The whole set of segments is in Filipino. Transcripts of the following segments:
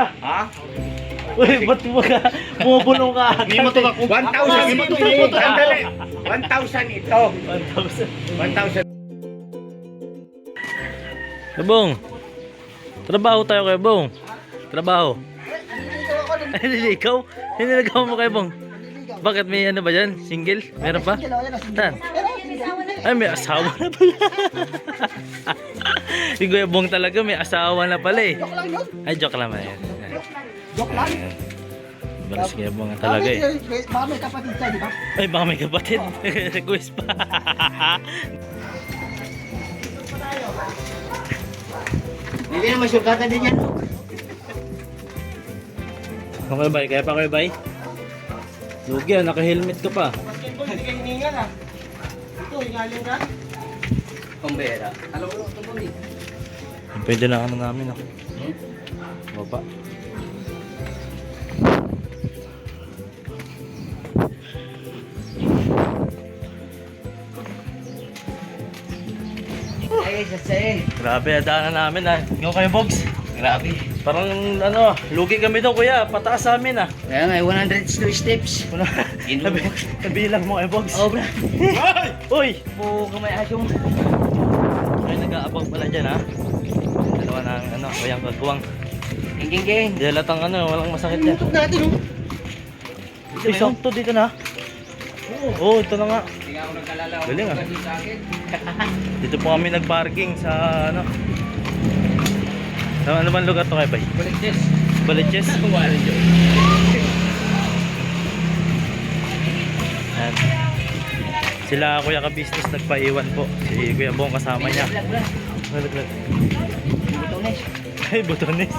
Ha? Uy, ba't mo ka? Bumubulong ka. Hindi mo ito 1,000 ito. Sandali. 1,000 ito. 1,000. 1,000. Bong, trabaho tayo kay Bong. Trabaho. Ay, nililigaw? Nililigaw mo kay Bong? Bakit may ano ba dyan? Single? Meron pa? Saan? Ay, may asawa na pala. Si Kuya Bong talaga may asawa na pala eh. Ay, joke lang ba yan? Joke lang. Balas Kuya Bong talaga eh. Baka may kapatid siya, di ba? Ay, baka may kapatid. Request pa. Hindi na masyukatan din yan. Okay, bay. Kaya pa kayo, bay? Lugi ah, naka-helmet ka pa. Basketball, hindi ka hiningal ah. Ito, hingalin ka. Pambera. Alam mo ito mo eh. Pwede na ano namin ah. Baba. Ay, sasay. Grabe, daanan namin ah. Ikaw kayo, Bogs. Grabe. Parang ano, lugi kami doon kuya. Pataas sa amin ah. Kaya nga, 100 steps. Nabilang mo kayo, Bogs. Oh, bro. Uy! Po, kamay asyong. Ay, nag-aabang pala dyan ha. Dalawa na ano, kayang kagwang. Ging. Di halatang ano, walang masakit yan. Tutok natin oh. Uy, sakto dito na. Oo, ito na nga. Hindi nga ako nagkalala. Galing, ah. Sa akin. Dito po kami nag-parking sa ano. Sa ano bang lugar to kayo, bay? Baliktes. Baliches? Wala dyan. Ayan. Sila kuya ka-business nagpaiwan po. Si Kuya Bong kasama niya. Nalaglag. Butones. Ay, butones.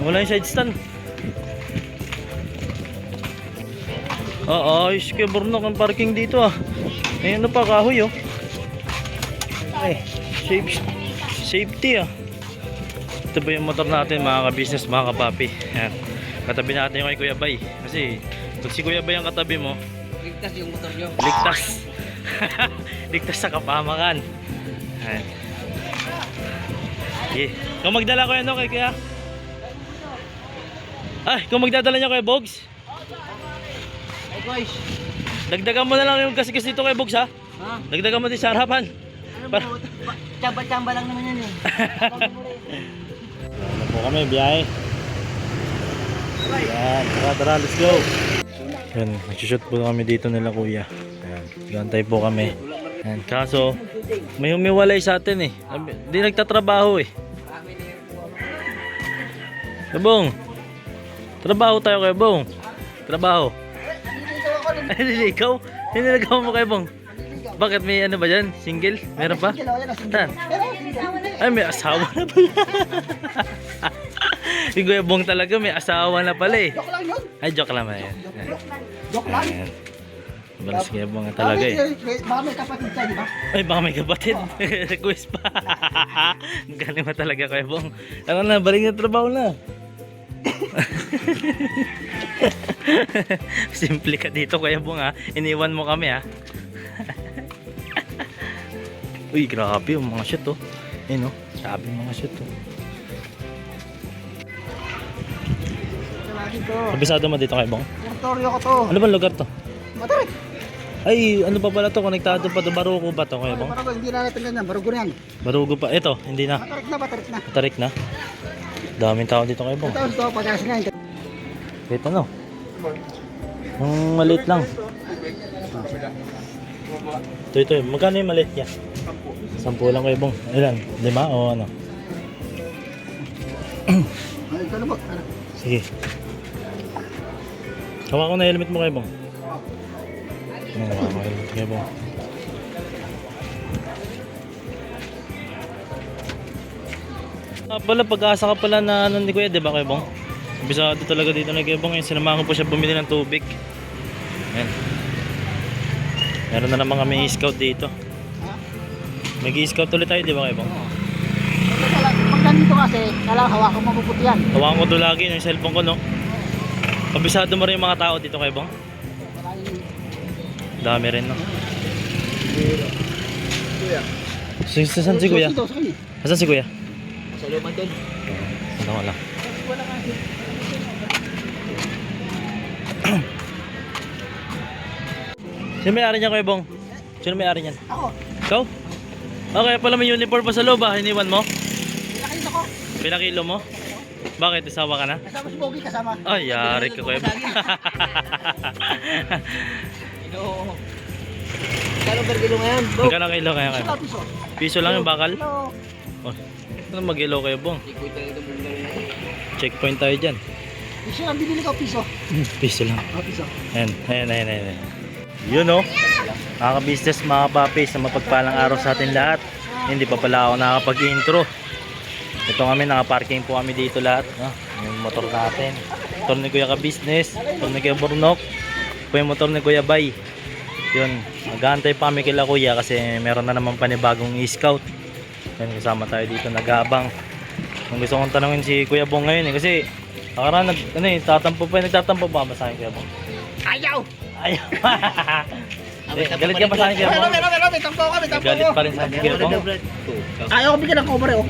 Wala yung side stand. Ayos kaya Burnok ang parking dito ah. Ayun na pa, kahoy oh. Ay, safety ah. Ito ba yung motor natin mga ka-business, mga kapapi. Ayan. Katabi natin yung kay Kuya Bay. Kasi pag si Kuya Bay ang katabi mo, Ligtas yung motor nyo. ligtas. Ligtas sa kapamakan. Ayan. Okay. Kung magdala ko yan kay Kuya. Ay, kung magdadala niyo kay Bogs. Ay, guys. Dagdagan mo na lang yung gas dito kay Bogs ha. Ha? Dagdagan mo din sa harapan. Ano ba? Tsamba-tsamba lang naman yan eh. Wala po kami, biyahe. Ayan, tara, let's go. Ayan, nagsushoot po kami dito nila kuya. Ayan, gantay po kami. Ayan, kaso, may humiwalay sa atin eh. Hindi nagtatrabaho eh. Bong, trabaho tayo kay Bong. Trabaho. Ay, nililigaw? Nililigaw mo kay Bong? Bakit may ano ba dyan? Single? Meron pa? Saan? Ay, may asawa na pala. Si Kuya Bong talaga may asawa na pala eh. Joke lang yun. Ay, joke lang ba yan? Joke lang. Ayan. Balas Kuya Bong talaga eh. Baka may kapatid siya, di ba? Ay, baka may kapatid. Request pa. Galing mo talaga Kuya Bong. Ano na, balik na trabaho na. Simple ka dito Kuya Bong ha. Iniwan mo kami ha. Uy, grabe yung mga shoot oh. Ayun oh, grabe yung mga shoot oh. Kabisado mo dito Kuya Bong? Territoryo ko to. Ano ba lugar to? Matarik. Ay, ano pa pala to? Konektado pa to. Barugo ba to Kuya Bong? Barugo, hindi na natin ganyan. Barugo na yan. Barugo pa. Ito, hindi na. Matarik na. Tarik na. Daming tao dito Kuya Bong. Ito, ito, pagkas na yan. Wait, ano? Yung maliit lang. Ito. Magkano yung maliit niya? 10 lang Kuya Bong. Ilan? 5 o ano? Ay, ito na ba? Ano? Sige. Hawa ko na helmet mo Kuya Bong. Hawa ko helmet Kuya Bong. Pala, pag-asa ka pala na ano ni Kuya, di ba Kuya Bong? Bisado talaga dito na Kuya Bong. Sinamahan ko po siya bumili ng tubig. Ayan. Meron na naman kami scout dito. Mag-i-scout ulit tayo, di ba Kuya Bong? Pag ganito kasi, kailangan hawakan mo mabuti yan. Hawakan ko doon lagi yung cellphone ko, no? Kabisado mo rin yung mga tao dito Kuya Bong? Dami rin, no? Kuya. Saan si Kuya? Ito, sa kanya. Saan si Kuya? Sa luman doon. Ano wala. Wala nga. Sino may-ari niyan, Kuya Bong? Sino may-ari niyan? Ako. Ikaw? Okay, pala may uniform pa sa loob ah. Iniwan mo? Pinakita ko. Pinakilo mo? Bakit? Isawa ka na? Kasama si Bogey kasama. Ay, yari ka, Kuya Bong. Oo. Kano per kilo ngayon? Magkano kilo kaya kayo? Piso. Piso lang yung bakal? Kilo. Oh, ano mag-ilo kayo, Bong? Checkpoint tayo dyan. Piso lang binili ko, piso. Piso lang. Piso. Ayan. Yun oh. Mga business, mga papi, sa mapagpalang araw sa atin lahat. Hindi pa pala ako nakapag-intro. Ito kami, nakaparking po kami dito lahat. Yung motor natin. Motor ni Kuya Ka-Business. Motor ni Kuya Bornok. Po yung motor ni Kuya Bay. Yun, nag-aantay pa kami kila Kuya kasi meron na naman panibagong e-scout. Yan, kasama tayo dito nag-aabang. Kung gusto kong tanungin si Kuya Bong ngayon kasi nakaraan nagtatampo pa ba sa akin, Kuya Bong? Ayaw! Ayaw. Galit ka pa sa akin, Kuya Bong? May tampo ko. Galit pa rin sa akin, Kuya Bong? Ayaw ko bigyan ng cover oh.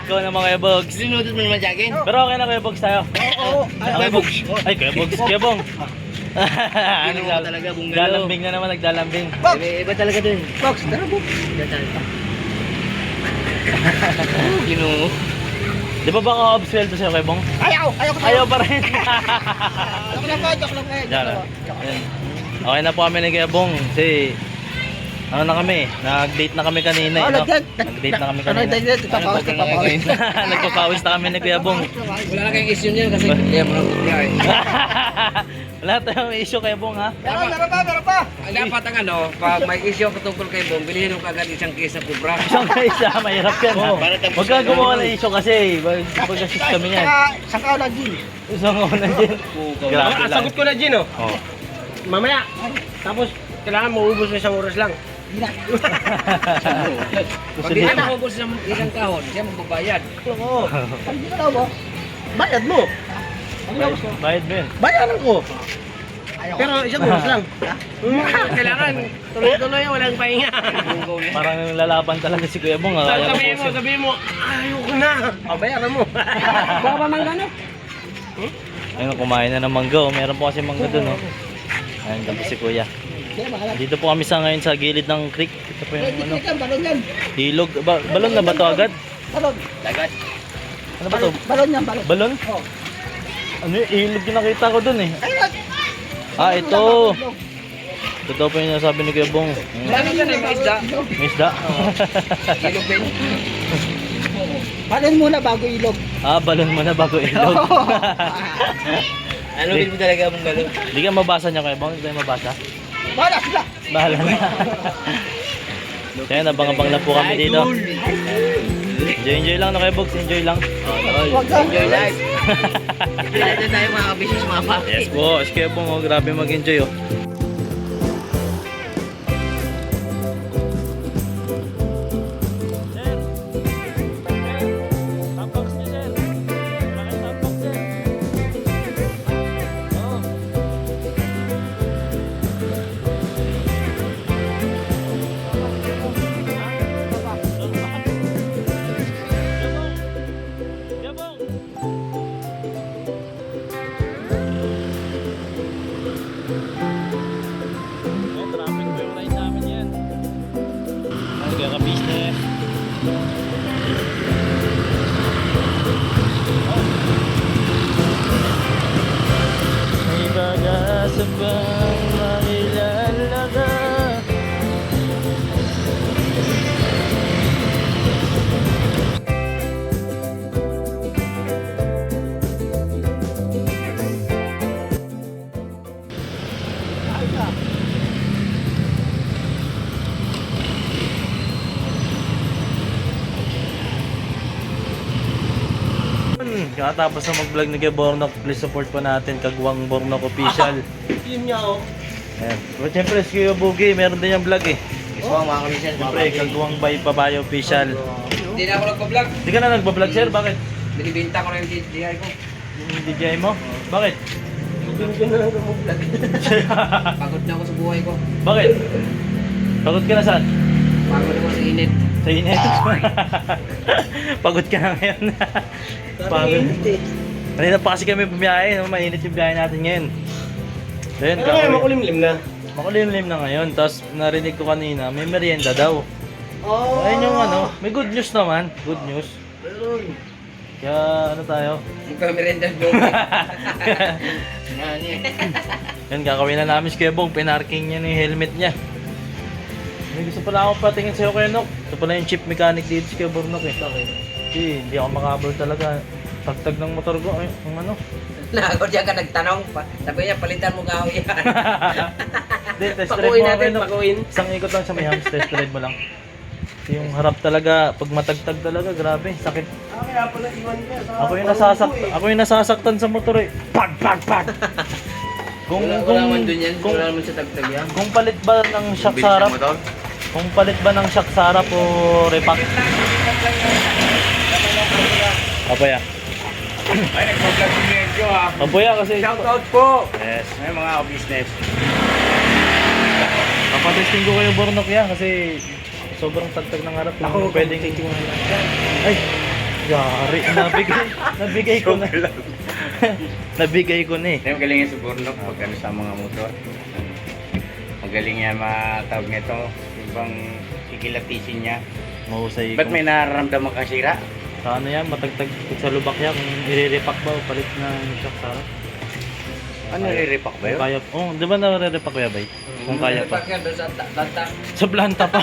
Ikaw naman, Kuya Bogs. Sinunod mo naman jagin? Pero okay na, Kuya Bogs tayo. Oo. Kuya Bogs. Ay, Kuya Bogs. Kuya Bong. Ano talaga, bunggalo. Naglalambing na naman, naglalambing. Box! Iba talaga dun. Box, tara Box. Ginoo. Di ba baka obsweldo sa'yo, Kuya Bong? Ayaw! Ayaw ko Ayaw pa rin. Joke lang po, joke lang po. Diyan. Ayan. Okay na po kami ni Kuya Bong. Kasi ano na kami, nag-date na kami kanina. Oh, no? nag-date. Nag-date na kami kanina. Nag-date, nagpapawis. Nagpapawis na kami ni Kuya Bong. Wala na kayong issue niyan kasi hindi mo lang tutya eh. Wala tayong issue, Kuya Bong, ha? Meron pa. Dapat ang ano, pag may issue patungkol kay Bong, bilhin mo kagad isang case na kubra. Isang isa, mahirap yan. Huwag kang gumawa ng issue kasi pag-assist kami yan. Sa kaulan din. Isang una din. Grabe lang. Sagot ko na, Gino. Oh. Mamaya. Tapos, kailangan maubos na isang oras lang. Hindi na. Pag di na nakubos sa isang kahon, siya magbabayad. Oo. Pag hindi ka daw mo, bayad mo. Bayad mo yun. Bayaran ko. Ayaw. Pero isang oras lang. Kailangan tuloy-tuloy, walang pahinga. Parang lalaban talaga si Kuya Bong. Kaya Sabihin mo, ayoko na. Bayaran mo. Baka pa man gano'n? ayun, kumain na ng mangga. Oh. Meron po kasi mangga dun. Oh. Ayun, dami si Kuya. Dito po kami sa ngayon sa gilid ng creek. Ito po yung ano, Balon yan. ilog. Balon na ba ito agad? Balon. Dagat. Ano ba ito? Balon yan, balon. Balon? Oo. Ano yung ilog yung nakita ko dun eh. Ayun. Ah, ito. Ito daw po yung nasabi ni Kuya Bong. Lalo dyan ay may isda. May isda. Ilog din. Balon muna bago ilog. Ah, balon mo na bago ilog. Ano din mo talaga mong galo? Hindi ka mabasa niya, Kuya Bong. Hindi tayo mabasa. Wala sila. Bahala na. Kaya nabang-abang na po kami dito. Enjoy lang na Kuya Bogs. Enjoy lang. Huwag ka. Enjoy life. Enjoy natin tayo mga kabisnes mga papi. Yes po. Kuya Bong, oh, grabe mag-enjoy oh. Business. May pag-asa bang makilala ka? Kakatapos na mag-vlog ni Kuya Bornok, please support po natin Kagwang Bornok Official. Yun niya, oh. Ayan. Pero siyempre si Kuya Boogie, meron din yung vlog eh. Gusto mo mga kabisnes mga Siyempre, papi. Kagwang by Pabayo Official. Hindi na ako nagpa-vlog. Hindi ka na nagbablog sir, bakit? Binibinta ko na yung DJI ko. Yung DJI mo? Bakit? Hindi na lang ako vlog. Pagod na ako sa buhay ko. Bakit? Pagod ka na saan? Pagod ako sa init. Sa init. Pagod ka na ngayon. Pagod. Kanina pa kasi kami bumiyahe, no? Mainit yung biyahe natin ngayon. Ayun, Ano kaya makulimlim na? makulimlim na ngayon. Tapos narinig ko kanina, may merienda daw. Oh. Ayun yung ano, may good news naman. Good news. Meron. Kaya ano tayo? Mukhang merenda doon. Yan, gagawin na namin si Kuya Bong. Pinarking niya yung helmet niya. May gusto pala ako patingin sa'yo, Kuya Nok. Ito pala yung chief mechanic dito si Kuya Bornok eh. Kasi hindi ako makabal talaga. Tagtag ng motor ko. Ay, ang ano. Ako diyan ka nagtanong. Sabi niya, palitan mo kahoy yan. Hindi, test drive Pakuin mo natin, Kuya Nok. pakuin. Isang ikot lang sa may hams, test drive mo lang. Yung harap talaga, pag matagtag talaga, grabe, sakit. Kaya pala iwan ka. Ako yung nasasaktan sa motor eh. Pag! Kung Wala man doon yan. kung, Wala man sa tagtag yan. kung palit ba ng shock sa harap, kung palit ba ng shock sa harap o repack? Apoya. Ay, nag-vlog si Medyo ha. Apoya kasi. Shout out po! Yes. Ay, mga business. Papatesting ko kayo Bornok yan kasi sobrang tagtag ng harap. Ako pwedeng ay, yari. Nabigay ko na. Nabigay ko na eh. Ay, magaling yan sa Bornok pag ano sa mga motor. Magaling yan matawag nito. Yung bang kikilatisin niya. Mahusay Ba't ko. may nararamdaman kang sira? Sa ano yan, matagtag sa lubak yan. Kung i-repack ba o palit ng shock sa harap. Ano, re-repack ba Kung yun? kaya, oh, di ba na-repack ko yan, bay? Kung kaya pa. Pagka doon sa lanta. Sa planta pa.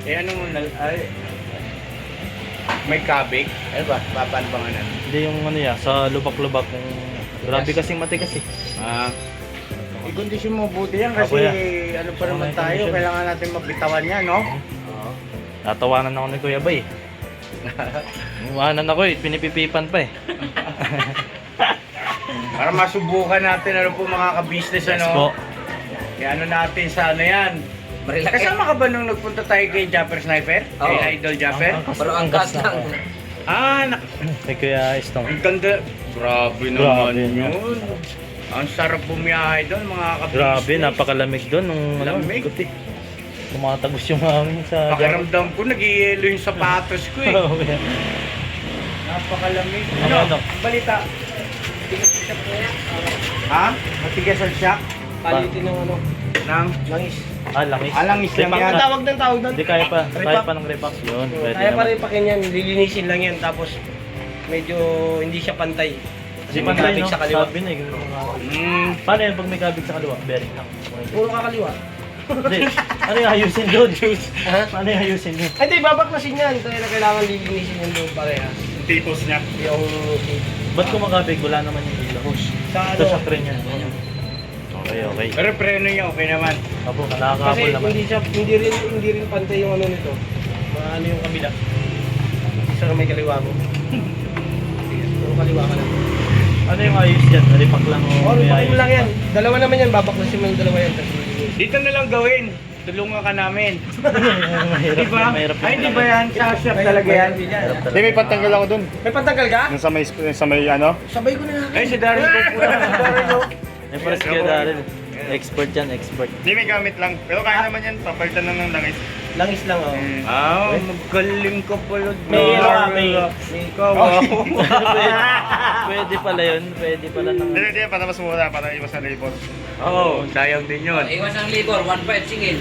Eh, ano mo na, ay, may kabig? Ano ba? Paano bang ano? Hindi yung ano yan, sa lubak-lubak. Kung grabe kasing matigas eh. I-condition mo buti yan Apo kasi yan. ano pa naman May tayo, condition. kailangan natin mabitawan yan, no? Tatawanan ako ni Kuya Bay. Iwanan ako eh, pinipipipan pa eh. Para masubukan natin ano po mga ka-business, Yes ano? po. Kaya ano natin sa ano yan? Marilaki. Kasama ka ba nung nagpunta tayo kay Japper Sniper? Oo. Kay Idol Japper? Pero ang gas lang. Kay Kuya Estong. Ang ganda. Grabe naman Grabe. yun. Ang sarap bumiyahe doon mga ka-business. Grabe, napakalamig doon nung ano, Lamig. ikot eh. Tumatagos yung hangin sa... Pakiramdam ko, nag-ielo yung sapatos ko eh. Oo, yan. Napakalamig. Ano? Ano? Ang balita? Ha? Matigas ang shock? Palitin ng ano. Nang? Langis. Langis. Langis lang Repack yan. na. Tawag doon. Hindi kaya pa Repack. ng repack yun. Pwede Kaya pa naman. rin pakin yan. Lilinisin lang yan. Tapos medyo hindi siya pantay. Kasi may pantay, kabig no? sa kaliwa. Sabi na eh. Mm. Paano yan pag may kabig sa kaliwa? Bearing lang. Puro kakaliwa. Hindi. Ano yung ayusin doon? Ha? Ano yung ayusin doon? Ay, di, babaklasin yan. Kaya kailangan lilinisin yung doon parehas. Tipos niya. Yung Ba't kung makabig? Wala naman yung ilaw. sa Ito ano. sa train yan. Okay. Pero preno niya okay naman. Apo, Kasi nakakapol naman. hindi rin pantay yung ano nito. Ano yung kabila. Isa may kaliwa mo. Puro kaliwa ka lang. Ano yung ayos dyan? Repack lang o may Pakin mo ayos lang yan. Dalawa naman yan. Babaklasin mo yung dalawa yan. Tapos Dito na lang gawin. Tulungan ka namin. Mahirap Di ba? yan, mahirap Ay, di ba yan? Sa shop talaga yan. Mahirap Hindi, may pantanggal ako dun. May pantanggal ka? Yung sa may ano. Sabay ko na nga. Ay, si Darren ko po. Eh, para si Kuya Darren. Expert yan, expert. Hindi, may gamit lang. Pero kaya naman yan, papalitan lang ng langis. Langis lang oh. Ah, magaling ka pala. May Ikaw, Pwede pala yun. Pwede pala ng... Hindi, para mas mura, para iwas sa labor. Oo, sayang din yun. Iwas ang libor, 1.5 singil.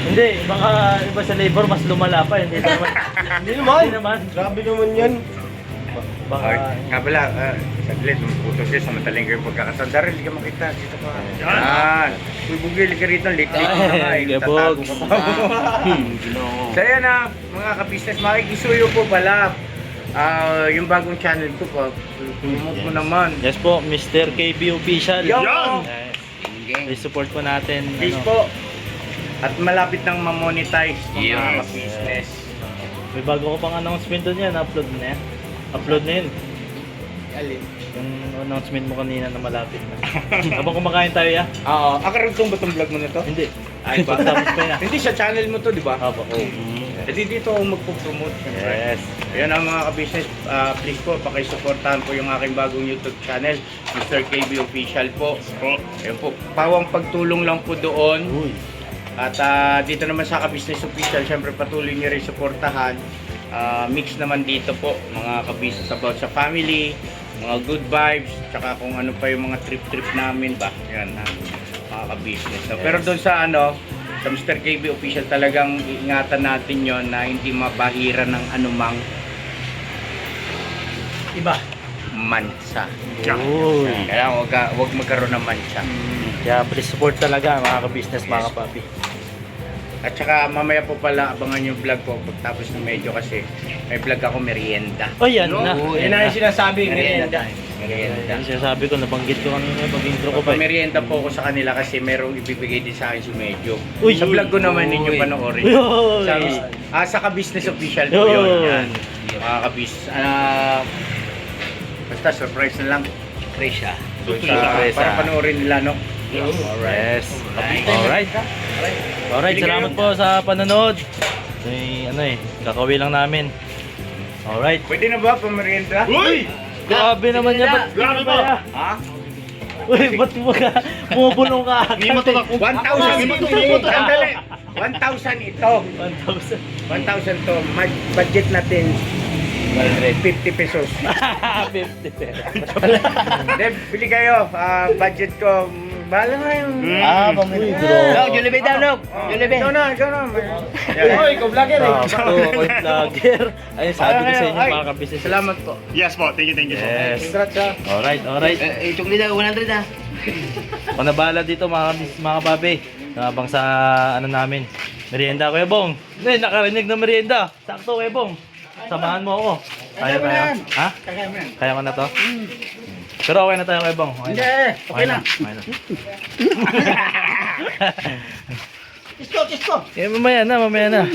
Hindi, baka iba sa labor mas lumala pa. Hindi naman. Hindi naman. Hindi naman. Grabe naman yan. Baka... Nga pala, saglit, puto siya sa mataling kayo pagkakasandar, hindi ka makita. Dito ka. Yan. Bugil ka rito, lik-lik mo na nga. Ay, Tatago gabog. ka pa. So yan na, mga ka-business, makikisuyo po pala. Yung bagong channel ko po, promote mo naman. Yes po, Mr. KB Official. Yon! Yes. I-support po natin. Please ano, po. At malapit nang ma-monetize mga Yes. ka-business. May bago ko pang announcement doon yan. Upload na yan. Upload na yun. Alin? Yung announcement mo kanina na malapit na. Habang kumakain tayo ya? Oo. Akarugtong ba itong vlog mo na to? Hindi. Ay ba? Pagtapos pa yan. Hindi sa channel mo to, di ba? Apo. Kasi dito ako magpo-promote. syempre. Yes. Ayan ang mga ka-business, please po, pakisuportahan po yung aking bagong YouTube channel, Mr. KB Official po. Ayan po, pawang pagtulong lang po doon. Uy. At dito naman sa Ka-Business Official, syempre patuloy nyo rin suportahan. Mix naman dito po, mga ka-business about sa family, mga good vibes, tsaka kung ano pa yung mga trip namin ba. Yan, mga ka-business. So, pero doon sa sa Mr. KB Official, talagang iingatan natin yon na hindi mabahira ng anumang Iba. mansa. Uy. Kaya wag magkaroon ng mansa. Kaya please support talaga mga ka-business, mga kapapi. At saka mamaya po pala abangan yung vlog ko pagtapos ng medyo kasi may vlog ako merienda. Oh, yan na. Yan na yung sinasabi, merienda. Merienda. Yung sinasabi ko, nabanggit ko kanina pag-intro ko pa. Pamerienda po ako sa kanila kasi merong ibibigay din sa akin si Medyo. Uy. Sa vlog ko naman ninyo panoorin. Uy. Sa Ka-Business Official po yun. Uy. Yan. Mga ka-business. Basta surprise na lang. Presya. So, Surprise, para panoorin nila, no? Alright. Yes. Alright, salamat po sa panonood. Kakawin lang namin. Alright. Pwede na ba pamerienda? Uy! Grabe naman niya. Ba't Grabe ba? Ha? Uy, ba't mo ka? Bumubulong ka agad. Hindi mo to naku. 1,000 Sandali. 1,000 ito. 1,000. 1,000 to. Budget natin 50 pesos. 50 pesos. Then, bili kayo. Budget ko. Bahala nga yung... Pamili. Jollibee daw, no? Jollibee. Ikaw na. Oy, ikaw vlogger eh. Ako, vlogger. Ayun, sabi ko sa inyo Ay, mga ka-business. Salamat po. Yes po, thank you po. Yes. Congrats ha. Alright. Itong nila, 100 ah. Ako na bahala dito mga papi. Habang sa namin. Merienda, Kuya Bong. Hindi, nakarinig ng merienda. Sakto, Kuya Bong. Samahan mo ako. Kaya. Ha? Kaya mo na to? Pero okay na tayo, Kuya Bong. Okay na. Tisko. Mamaya na.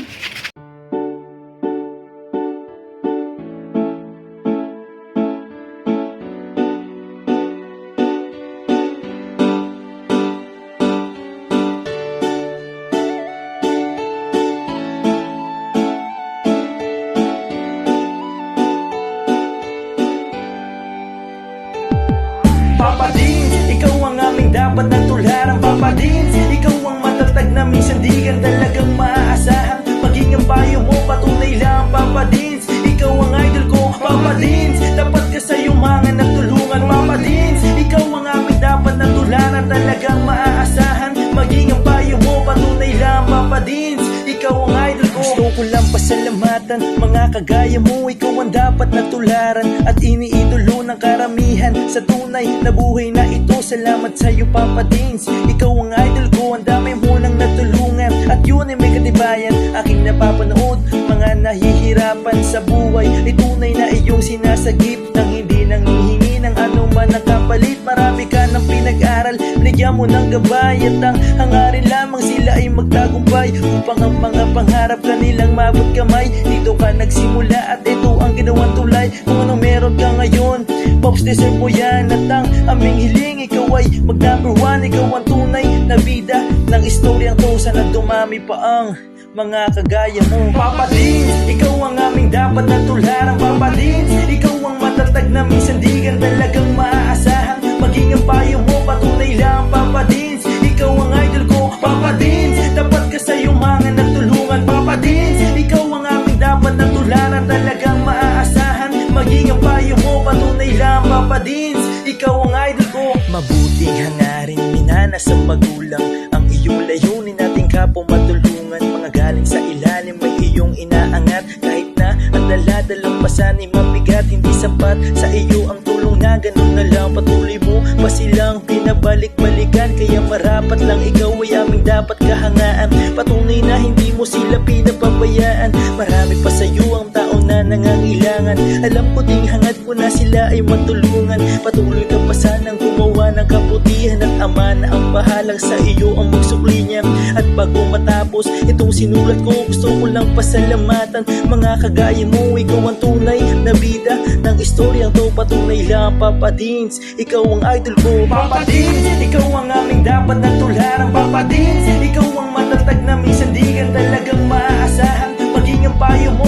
Papa Dins, ikaw ang aming dapat na tularan. Papa Dins, ikaw ang matatag na minsan di ka talagang maaasahan. Maging ang payo mo, patunay lang. Papa Dins, ikaw ang idol ko. Papa Dins, dapat ka sa yumangan at tulungan. Papa Dins, ikaw ang aming dapat na tularan. Talagang maaasahan. Maging ang payo mo, patunay lang. Papa Dins, ikaw ang idol ko. Gusto ko lang pasalamatan, mga kagaya mo. Ikaw ang dapat na tularan at iniidolo ng karamihan sa tunay na buhay na ito. Salamat sa iyo, Papa Dins. Ikaw ang idol ko, ang dami mo nang natulungan at yun ay may katibayan. Aking napapanood, mga nahihirapan sa buhay ay tunay na iyong sinasagip nang hindi nanghihingi ng anuman na kapalit. Marami ka ng pinag-aral, binigyan mo ng gabay at ang hangarin lamang sila ay magtagumpay upang ang mga pangarap kanilang mabot kamay. Dito ka nagsimula at ito ang ginawang tulay. Kung anong meron ka ngayon, Pops, deserve mo yan. At ang aming hiling, ikaw ay mag-number 1. Ikaw ang tunay na bida ng istoryang to. Sana dumami pa ang mga kagaya mo. Papa Dins, ikaw ang aming dapat na tularan. Papa Dins, ikaw ang matatag na minsan di ka talagang maaasahan. Maging ang payo mo, patunay lang. Papa Dins, ikaw ang idol ko. Papa Dins, dapat ka sa yumangan at tulungan. Papa Dins, ikaw ang aming dapat na tularan. Talagang maaasahan. Maging ang payo mo, patunay lang. Papa Dins, ikaw ang idol ko. Mabuting hangarin, minana sa magulang. Ang iyong layunin nating kapwa matulungan. Mga galing sa ilalim may iyong inaangat. Kahit na ang daladalang pasan ay mabigat, hindi sapat sa iyo ang tulong na ganun na lang. Patuloy mo pa silang pinabalik-balikan. Kaya marapat lang ikaw ay aming dapat kahangaan. Patunay na hindi mo sila pinapabayaan. Marami pa sa iyo ang tao na nangangailangan. Alam ko ding hangad mo na sila ay matulungan. Patuloy ka pa sanang gumawa ng kabutihan at ama na ang bahalang sa iyo ang magsukli niya. At bago matapos itong sinulat ko, gusto ko lang pasalamatan mga kagaya mo. Ikaw ang tunay na bida ng istoryang to. Patunay lang, Papa Dins, ikaw ang idol ko. Papa Dins, ikaw ang aming dapat na tularan. Papa Dins, ikaw ang matatag na minsan di ka talagang maaasahan. Maging ang payo mo,